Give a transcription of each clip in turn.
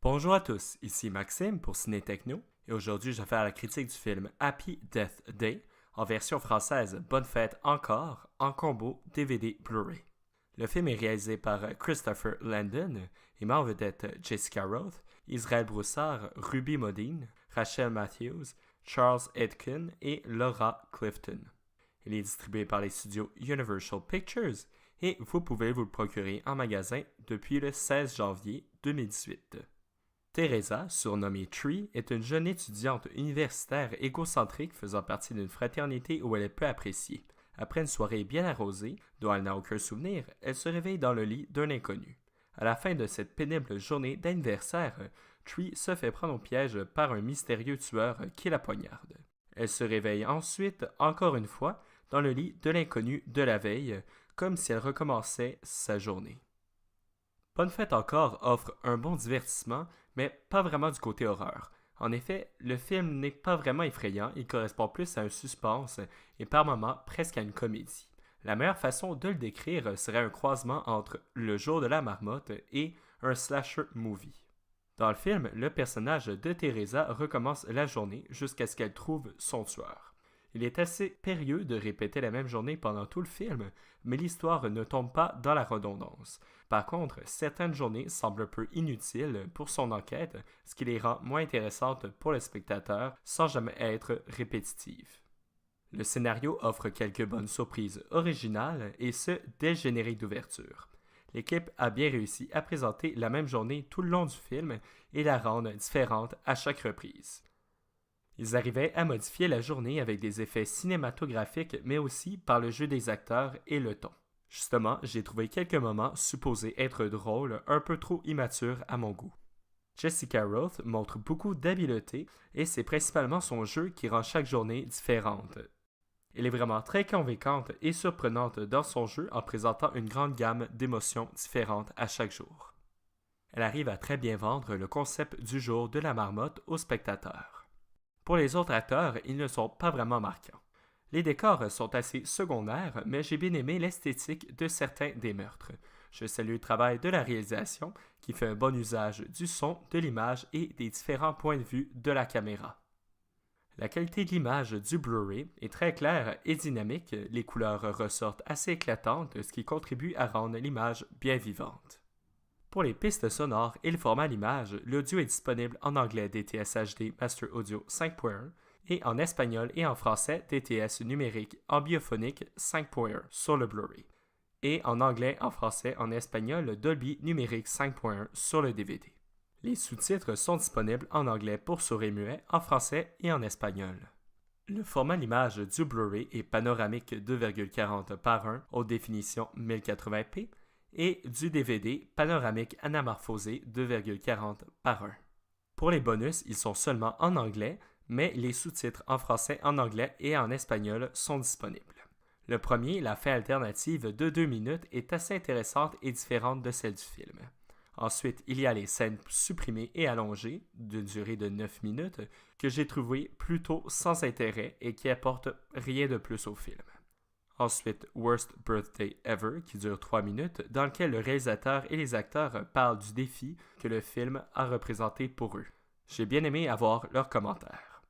Bonjour à tous, ici Maxime pour Ciné Techno et aujourd'hui je vais faire la critique du film Happy Death Day en version française Bonne fête encore en combo DVD Blu-ray. Le film est réalisé par Christopher Landon et met en vedette Jessica Rothe, Israël Broussard, Ruby Modine, Rachel Matthews, Charles Edkin et Laura Clifton. Il est distribué par les studios Universal Pictures et vous pouvez vous le procurer en magasin depuis le 16 janvier 2018. Teresa, surnommée Tree, est une jeune étudiante universitaire égocentrique faisant partie d'une fraternité où elle est peu appréciée. Après une soirée bien arrosée, dont elle n'a aucun souvenir, elle se réveille dans le lit d'un inconnu. À la fin de cette pénible journée d'anniversaire, Tree se fait prendre au piège par un mystérieux tueur qui la poignarde. Elle se réveille ensuite, encore une fois, dans le lit de l'inconnu de la veille, comme si elle recommençait sa journée. Bonne fête encore offre un bon divertissement, mais pas vraiment du côté horreur. En effet, le film n'est pas vraiment effrayant, il correspond plus à un suspense et par moments presque à une comédie. La meilleure façon de le décrire serait un croisement entre Le jour de la marmotte et un slasher movie. Dans le film, le personnage de Teresa recommence la journée jusqu'à ce qu'elle trouve son tueur. Il est assez périlleux de répéter la même journée pendant tout le film, mais l'histoire ne tombe pas dans la redondance. Par contre, certaines journées semblent un peu inutiles pour son enquête, ce qui les rend moins intéressantes pour le spectateur sans jamais être répétitives. Le scénario offre quelques bonnes surprises originales, et ce, dès le générique d'ouverture. L'équipe a bien réussi à présenter la même journée tout le long du film et la rendre différente à chaque reprise. Ils arrivaient à modifier la journée avec des effets cinématographiques, mais aussi par le jeu des acteurs et le ton. Justement, j'ai trouvé quelques moments supposés être drôles, un peu trop immatures à mon goût. Jessica Rothe montre beaucoup d'habileté et c'est principalement son jeu qui rend chaque journée différente. Elle est vraiment très convaincante et surprenante dans son jeu en présentant une grande gamme d'émotions différentes à chaque jour. Elle arrive à très bien vendre le concept du jour de la marmotte aux spectateurs. Pour les autres acteurs, ils ne sont pas vraiment marquants. Les décors sont assez secondaires, mais j'ai bien aimé l'esthétique de certains des meurtres. Je salue le travail de la réalisation, qui fait un bon usage du son, de l'image et des différents points de vue de la caméra. La qualité de l'image du Blu-ray est très claire et dynamique, les couleurs ressortent assez éclatantes, ce qui contribue à rendre l'image bien vivante. Pour les pistes sonores et le format l'image, l'audio est disponible en anglais DTS HD Master Audio 5.1 et en espagnol et en français DTS numérique en biophonique 5.1 sur le Blu-ray et en anglais, en français, en espagnol Dolby numérique 5.1 sur le DVD. Les sous-titres sont disponibles en anglais pour sourds et muets, en français et en espagnol. Le format l'image du Blu-ray est panoramique 2,40 par 1 haute définition 1080p et du DVD panoramique anamorphosé 2,40 par 1. Pour les bonus, ils sont seulement en anglais, mais les sous-titres en français, en anglais et en espagnol sont disponibles. Le premier, la fin alternative de 2 minutes, est assez intéressante et différente de celle du film. Ensuite, il y a les scènes supprimées et allongées, d'une durée de 9 minutes, que j'ai trouvées plutôt sans intérêt et qui apportent rien de plus au film. Ensuite, Worst Birthday Ever, qui dure 3 minutes, dans lequel le réalisateur et les acteurs parlent du défi que le film a représenté pour eux. J'ai bien aimé avoir leurs commentaires.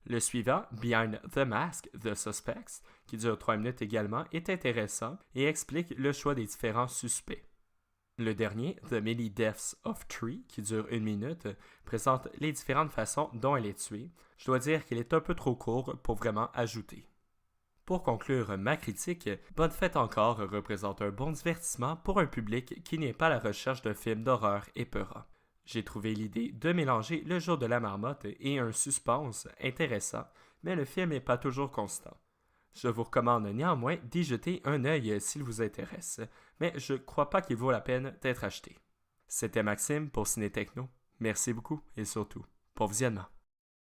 Le suivant, Behind the Mask, The Suspects, qui dure 3 minutes également, est intéressant et explique le choix des différents suspects. Le dernier, The Many Deaths of Tree, qui dure 1 minute, présente les différentes façons dont elle est tuée. Je dois dire qu'il est un peu trop court pour vraiment ajouter. Pour conclure ma critique, Bonne fête encore représente un bon divertissement pour un public qui n'est pas à la recherche d'un film d'horreur épeurant. J'ai trouvé l'idée de mélanger le jour de la marmotte et un suspense intéressant, mais le film n'est pas toujours constant. Je vous recommande néanmoins d'y jeter un œil s'il vous intéresse, mais je ne crois pas qu'il vaut la peine d'être acheté. C'était Maxime pour Ciné Techno. Merci beaucoup et surtout, bon visionnement.